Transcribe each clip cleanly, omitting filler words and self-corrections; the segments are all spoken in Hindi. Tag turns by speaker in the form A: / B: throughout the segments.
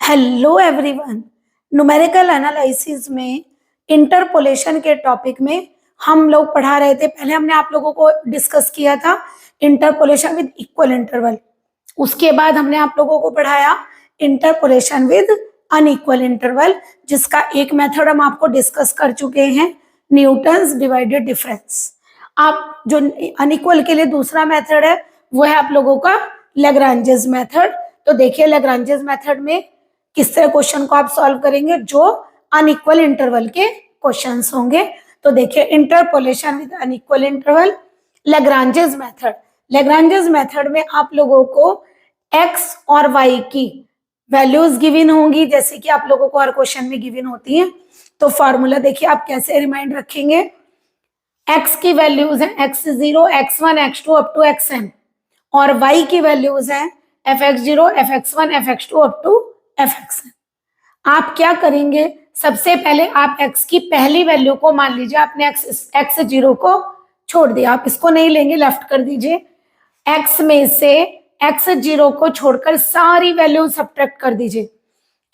A: हेलो एवरीवन, न्यूमेरिकल एनालिसिस में इंटरपोलेशन के टॉपिक में हम लोग पढ़ा रहे थे। पहले हमने आप लोगों को डिस्कस किया था इंटरपोलेशन विद इक्वल इंटरवल। उसके बाद हमने आप लोगों को पढ़ाया इंटरपोलेशन विद अनइक्वल इंटरवल, जिसका एक मेथड हम आपको डिस्कस कर चुके हैं, न्यूटन्स डिवाइडेड डिफरेंस। आप जो अनइक्वल के लिए दूसरा मेथड है वो है आप लोगों का लैग्रांजेस मेथड। तो देखिए लैग्रांजेस मेथड में किस तरह क्वेश्चन को आप सॉल्व करेंगे, जो अनइक्वल इंटरवल के क्वेश्चंस होंगे। तो देखिए interpolation with unequal interval, Lagrange's method. Lagrange's method में आप लोगों को एक्स और वाई की वैल्यूज गिवन होंगी, जैसे कि आप लोगों को हर क्वेश्चन में गिवन होती हैं। तो फॉर्मूला देखिए आप कैसे रिमाइंड रखेंगे। एक्स की वैल्यूज है x0, x1, x2 up to xn, और y की वैल्यूज है fx0, fx1, fx2 up to fxn। आप क्या करेंगे, सबसे पहले आप x की पहली वैल्यू को मान लीजिए आपने x0 को छोड़ दिया, आप इसको नहीं लेंगे, लेफ्ट कर दीजिए। x में से x0 को छोड़कर सारी वैल्यू सब्ट्रैक्ट कर दीजिए,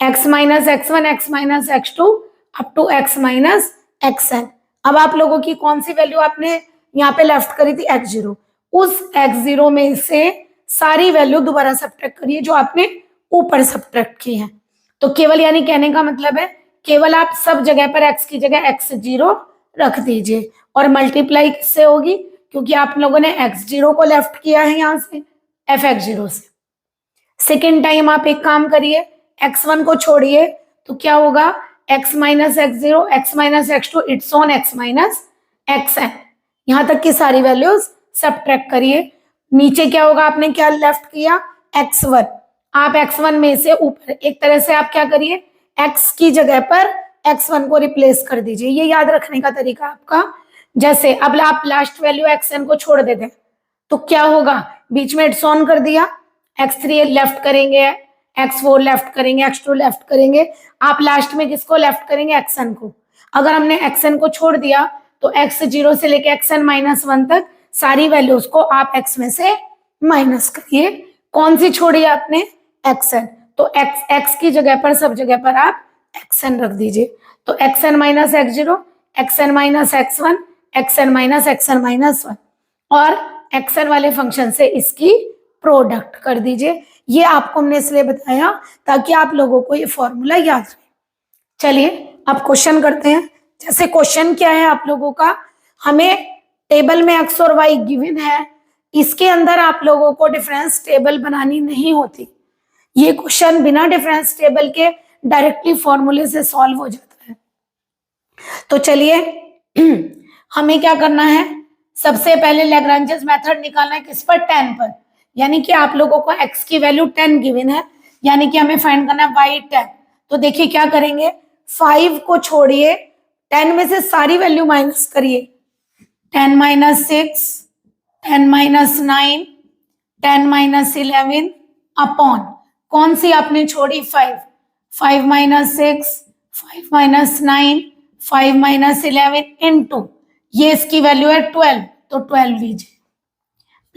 A: x minus x1, x minus x2 up to x minus xn। अब आप लोगों की कौन सी वैल्यू आपने यहाँ पे लेफ्ट करी थी, x0। उस x0 में से सारी वैल्यू दोबारा सब्ट्रैक्ट करिए जो आपने ऊपर सब्ट्रैक्ट की है। तो केवल यानी कहने का मतलब है केवल आप सब जगह पर x की जगह x0 रख दीजिए, और मल्टीप्लाई किससे होगी, क्योंकि आप लोगों ने x0 को लेफ्ट किया है यहाँ से fx0 से। सेकेंड टाइम आप एक काम करिए, x1 को छोड़िए, तो क्या होगा, x minus x0, x minus x2, it's on x minus xn। यहां तक की सारी वैल्यूज सब्ट्रैक्ट करिए। नीचे क्या होगा, आपने क्या लेफ्ट किया, x1। आप x1 में से ऊपर एक तरह से आप क्या करिए, x की जगह पर x1 को रिप्लेस कर दीजिए। ये याद रखने का तरीका आपका। जैसे अब आप लास्ट वैल्यू xn को छोड़ देते तो क्या होगा, बीच में इट्स ऑन कर दिया, x3 लेफ्ट करेंगे, x4 लेफ्ट करेंगे, x2 लेफ्ट करेंगे, आप लास्ट में किसको लेफ्ट करेंगे, xn को। अगर हमने xn को छोड़ दिया तो x0 से लेके xn-1 तक सारी वैल्यूज को आप x में से माइनस करिए। कौन सी छोड़ी आपने, xn, तो x की जगह पर सब जगह पर आप xn रख दीजिए। तो xn minus x0, xn minus x1, xn minus xn-1, और xn वाले फंक्शन से इसकी प्रोडक्ट कर दीजिए। ये आपको हमने इसलिए बताया ताकि आप लोगों को ये फॉर्मूला याद रहे। चलिए अब क्वेश्चन करते हैं। जैसे क्वेश्चन क्या है आप लोगों का, हमें टेबल में x और y गिवन है, इसके अंदर आप लोगों को डिफरेंस टेबल बनानी नहीं होती। ये क्वेश्चन बिना डिफरेंस टेबल के डायरेक्टली फॉर्मूले से सॉल्व हो जाता है। तो चलिए हमें क्या करना है, सबसे पहले लैग्रांजेस मेथड निकालना है किस पर, 10 पर। यानी कि आप लोगों को x की वैल्यू 10 गिवन है, यानी कि हमें फाइंड करना है y 10। तो देखिए क्या करेंगे, 5 को छोड़िए, 10 में से सारी वैल्यू माइनस करिए, 10 माइनस 6, 10 माइनस 9, 10 माइनस 11 अपॉन कौन सी आपने छोड़ी, 5, 5 माइनस 6, 5 माइनस 9, 5 माइनस 11 इंटू ये इसकी वैल्यू है 12, तो 12 लीजिए,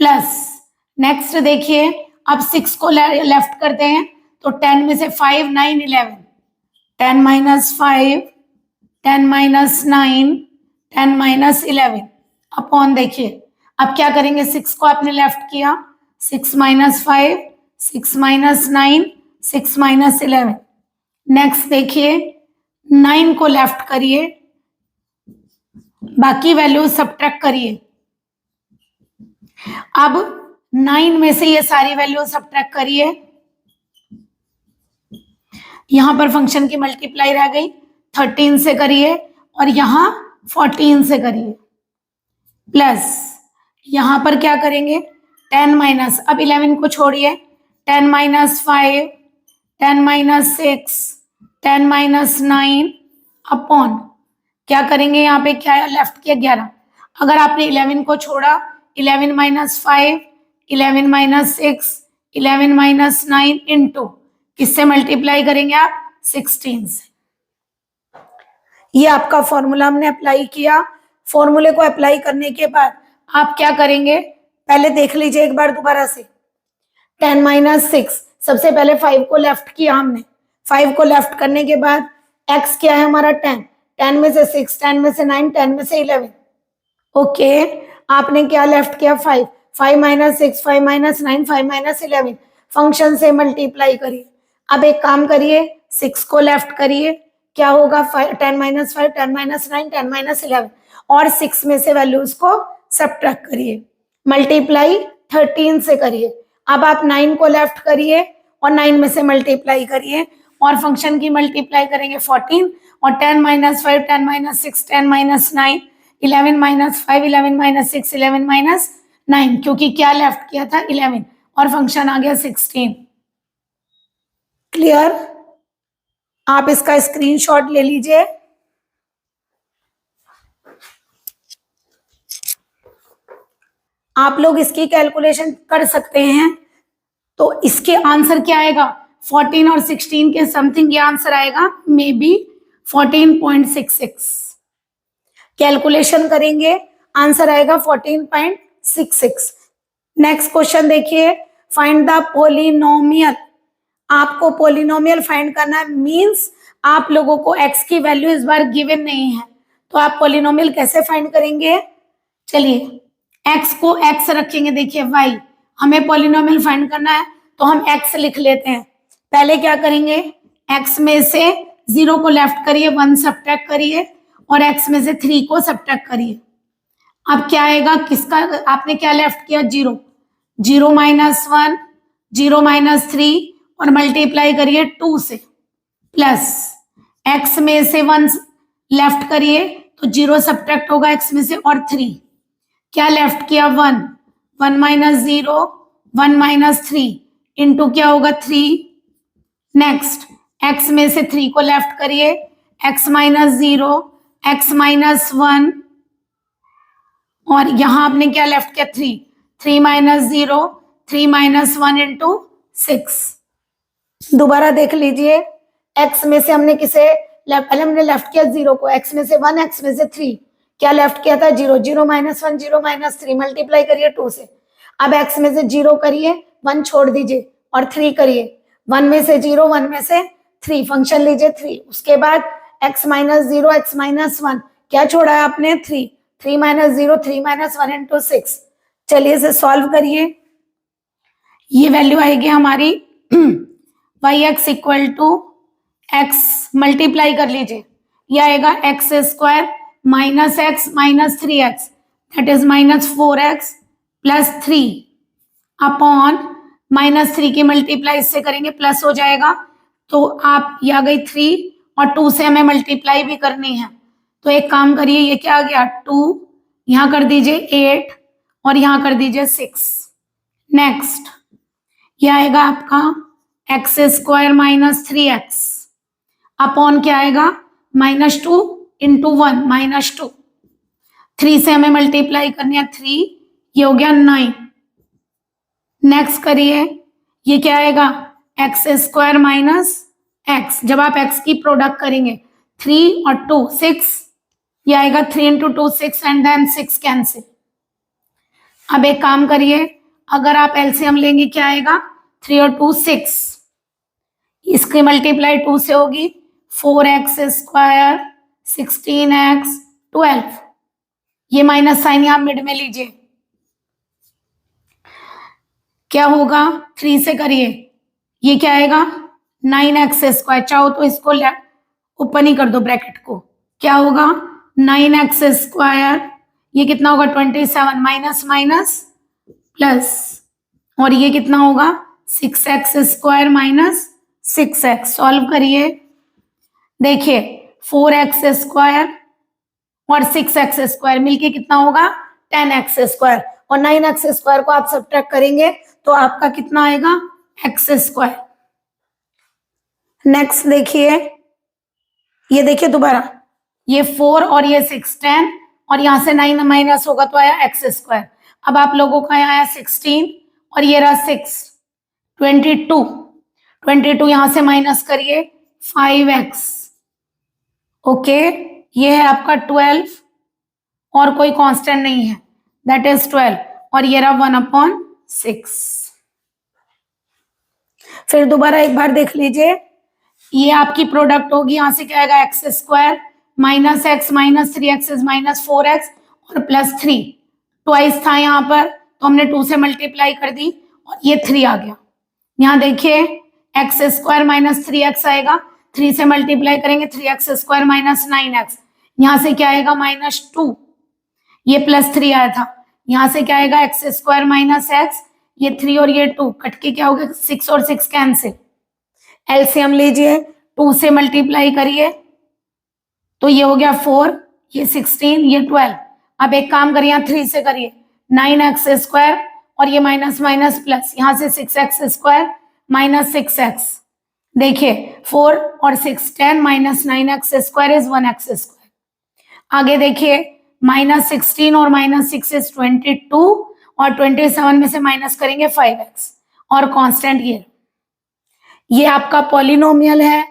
A: प्लस नेक्स्ट देखिए अब 6 को लेफ्ट करते हैं, तो 10 में से 5, 9, 11, 10 माइनस 5, 10 माइनस 9, 10 माइनस 11 अपॉन देखिए अब क्या करेंगे, 6 को आपने लेफ्ट किया, 6 माइनस 5, 6 माइनस 9, 6 माइनस 11। नेक्स्ट देखिए 9 को लेफ्ट करिए, बाकी वैल्यू सब्ट्रैक्ट करिए। अब 9 में से ये सारी वैल्यू सब्ट्रैक्ट करिए, यहां पर फंक्शन की मल्टीप्लाई रह गई, 13 से करिए, और यहां 14 से करिए, प्लस यहां पर क्या करेंगे, 10 माइनस, अब 11 को छोड़िए, 10 माइनस 5, 10 माइनस 6, 10 माइनस 9 अपॉन क्या करेंगे, यहाँ पे क्या लेफ्ट किया, 11। अगर आपने 11 को छोड़ा, 11 माइनस 5, 11 माइनस 6, 11 माइनस 9 इंटू किससे मल्टीप्लाई करेंगे आप, 16 से। ये आपका फॉर्मूला हमने अप्लाई किया। फॉर्मूले को अप्लाई करने के बाद आप क्या करेंगे, पहले देख लीजिए एक बार दोबारा से, 10 माइनस 6, सबसे पहले 5 को लेफ्ट किया हमने, 5 को लेफ्ट करने के बाद x क्या है हमारा 10, 10 में से 6, 10 में से 9, 10 में से 11। ओके, आपने क्या लेफ्ट किया 5, 5 माइनस 6, 5 माइनस 9, 5 माइनस 11, फंक्शन से मल्टीप्लाई करिए। अब एक काम करिए, 6 को लेफ्ट करिए, क्या होगा 10 माइनस 5, 10 माइनस 9, 10 माइनस 11, और 6 में से वैल्यूज को सब्ट्रैक्ट करिए, मल्टीप्लाई 13 से करिए। अब आप 9 को लेफ्ट करिए और 9 में से मल्टीप्लाई करिए, और फंक्शन की मल्टीप्लाई करेंगे 14, और 10 minus 5, 10 minus 6, 10 minus 9, 11 minus 5, 11 minus 6, 11 minus 9, क्योंकि क्या लेफ्ट किया था 11, और फंक्शन आ गया 16। क्लियर? आप इसका स्क्रीनशॉट ले लीजिए। आप लोग इसकी कैलकुलेशन कर सकते हैं। तो इसके आंसर क्या आएगा, 14 और 16 के समथिंग ये आंसर आएगा, मे बी 14.66। कैलकुलेशन करेंगे, आंसर आएगा 14.66। नेक्स्ट क्वेश्चन देखिए, फाइंड द पोलिनोमियल। आपको पोलिनोमियल फाइंड करना है, मींस आप लोगों को x की वैल्यू इस बार गिवन नहीं है, तो आप पोलिनोमियल कैसे फाइंड करेंगे? चलिए, x को x रखेंगे। देखिए y, हमें पोलिनोमियल फाइंड करना है तो हम x लिख लेते हैं। पहले क्या करेंगे, x में से 0 को लेफ्ट करिए, 1 सब्ट्रैक्ट करिए, और x में से 3 को सब्ट्रैक्ट करिए। अब क्या आएगा, किसका आपने क्या लेफ्ट किया, 0, 0 माइनस 1, 0 माइनस 3, और मल्टीप्लाई करिए 2 से, प्लस x में से 1 लेफ्ट करिए तो 0 सब्ट्रैक्ट होगा x में से, और 3 क्या लेफ्ट किया 1, 1 माइनस 0, 1 माइनस 3 इंटू क्या होगा 3। नेक्स्ट x में से 3 को लेफ्ट करिए, x माइनस 0, x माइनस 1, और यहां आपने क्या लेफ्ट किया 3, 3 माइनस 0, 3 माइनस 1 इंटू 6। दोबारा देख लीजिए, x में से हमने किसे पहले हमने लेफ्ट किया 0 को, x में से 1, x में से 3, क्या लेफ्ट किया था 0, 0 माइनस 1, 0 माइनस 3, मल्टीप्लाई करिए 2 से। अब x में से 0 करिए, 1 छोड़ दीजिए, और 3 करिए, 1 में से 0, 1 में से 3, फंक्शन लीजिए 3। उसके बाद x माइनस 0, x माइनस 1, क्या छोड़ा है आपने 3, 3 माइनस 0, 3 माइनस 1 इंटू 6। चलिए इसे सॉल्व करिए, ये वैल्यू आएगी हमारी yx equal to x, multiply कर लीजिए, यह आएगा x square minus x minus 3x, that is minus 4x plus 3 upon minus 3 की मल्टीप्लाई इससे करेंगे प्लस हो जाएगा, तो आप ये आ गई 3, और 2 से हमें मल्टीप्लाई भी करनी है, तो एक काम करिए, ये क्या आ गया 2, यहां कर दीजिए 8, और यहां कर दीजिए 6। नेक्स्ट ये आएगा आपका x square minus 3x upon क्या आएगा -2 इंटू 1 -2, 3 से हमें मल्टीप्लाई करनी है 3, ये हो गया 9। नेक्स्ट करिए, ये क्या आएगा एक्स स्क्वायर माइनस एक्स, जब आप x की प्रोडक्ट करेंगे 3 और 2 6, ये आएगा 3 इंटू 2 6, एंड देन 6 कैंसिल। अब एक काम करिए, अगर आप एलसीएम लेंगे क्या आएगा 3 और 2 6, इसकी मल्टीप्लाई 2 से होगी 4x स्क्वायर 16x 12, ये माइनस साइन यहां मिड में लीजिए, क्या होगा 3 से करिए, ये क्या आएगा 9x स्क्वायर, चाहो तो इसको ऊपर ही कर दो ब्रैकेट को, क्या होगा 9x स्क्वायर, ये कितना होगा 27, माइनस माइनस प्लस, और ये कितना होगा 6x square minus 6x। Solve करिए, देखिए 4x स्क्वायर और 6x स्क्वायर मिलके कितना होगा 10x स्क्वायर, और 9x स्क्वायर को आप सब्ट्रैक्ट करेंगे तो आपका कितना आएगा x स्क्वायर। नेक्स्ट देखिए, ये देखिए दोबारा, ये 4 और ये 6 10, और यहां से 9 माइनस होगा तो आया x स्क्वायर। अब आप लोगों का यहाँ आया 16, और ये रहा 6, 22 यहां से माइनस करिए 5x, ओके, ये है आपका 12, और कोई कांस्टेंट नहीं है, दैट इज 12, और ये रहा 1/6। फिर दोबारा एक बार देख लीजिए, ये आपकी प्रोडक्ट होगी, यहाँ से क्या आएगा x square minus x minus 3x is minus 4x और प्लस 3, ट्वाइस था यहाँ पर तो हमने 2 से मल्टीप्लाई कर दी और ये 3 आ गया। यहाँ देखिए एक्स स्क्वायर माइनस 3x आएगा, 3 से मल्टीप्लाई करेंगे 3x स्क्वायर माइनस 9x, यहाँ से क्या आएगा माइनस 2, ये प्लस 3 आया था, यहाँ से क्या आएगा एक्स स्क्वायर माइनस एक्स, ये 3 और ये 2 कट के क्या हो गया 6 और 6 कैंसिल, एलसीएम लीजिए 2 से मल्टीप्लाई करिए तो ये हो गया 4, ये 16, ये 12। अब एक काम करिए यहाँ 3 से करिए 9x स्क्वायर और ये माइनस माइनस प्लस, यहाँ से 6x स्क्वायर माइनस 6x, देखिए 4 और 6 10 minus 9x square is 1x square. आगे देखिए माइनस 16 और माइनस 6 इज 22 और 27 में से माइनस करेंगे 5x और कांस्टेंट ये आपका पॉलिनोमियल है।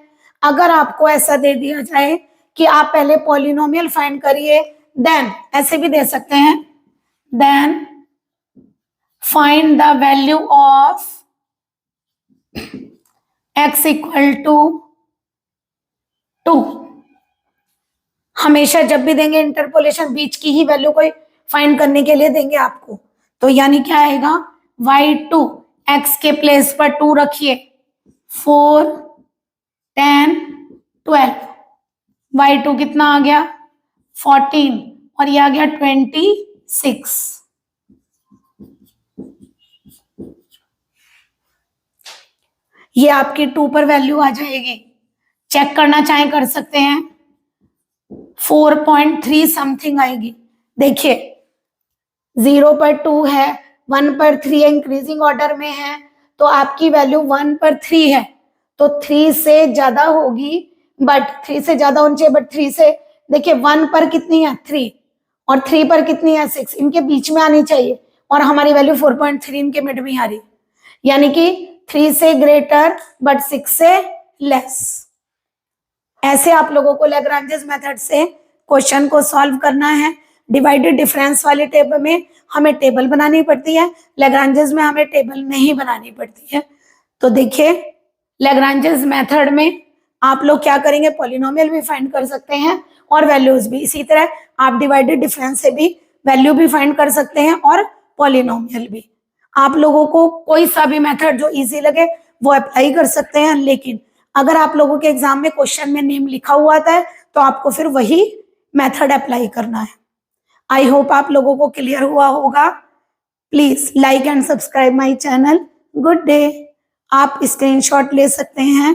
A: अगर आपको ऐसा दे दिया जाए कि आप पहले पॉलिनोमियल फाइंड करिए, देन ऐसे भी दे सकते हैं, then find the value of x equal to 2। हमेशा जब भी देंगे इंटरपोलेशन बीच की ही वैल्यू को फाइंड करने के लिए देंगे आपको, तो यानी क्या आएगा y2, x के प्लेस पर 2 रखिए, 4 10 12, y2 कितना आ गया 14 और ये आ गया 26। ये आपकी 2 पर वैल्यू आ जाएगी, चेक करना चाहे कर सकते हैं, 4.3 समथिंग आएगी। देखिए 0 पर 2 है, 1 पर 3 है, इंक्रीजिंग ऑर्डर में है तो आपकी वैल्यू 1 पर 3 है तो 3 से ज्यादा होगी, बट 3 से ज्यादा होनी चाहिए, बट 3 से देखिए 1 पर कितनी है 3 और 3 पर कितनी है 6, इनके बीच में आनी चाहिए और हमारी वैल्यू 4.3 इनके मिड में आ रही है, यानी कि 3 से ग्रेटर बट 6 से लेस। ऐसे आप लोगों को लैग्रांजेस मेथड से क्वेश्चन को सॉल्व करना है। डिवाइडेड डिफरेंस वाले टेबल में हमें टेबल बनानी पड़ती है, लैग्रांजेस में हमें टेबल नहीं बनानी पड़ती है। तो देखिए लैग्रांजेस मेथड में आप लोग क्या करेंगे, पॉलिनोमियल भी फाइंड कर सकते हैं और वैल्यूज भी, इसी तरह आप डिवाइडेड डिफरेंस से भी वैल्यू भी फाइंड कर सकते हैं और पॉलिनोमियल भी। आप लोगों को कोई सा भी मेथड जो इजी लगे वो अप्लाई कर सकते हैं, लेकिन अगर आप लोगों के एग्जाम में क्वेश्चन में नेम लिखा हुआ आता है तो आपको फिर वही मेथड अप्लाई करना है। आई होप आप लोगों को क्लियर हुआ होगा। Please like and subscribe my channel. Good day. आप स्क्रीनशॉट ले सकते हैं।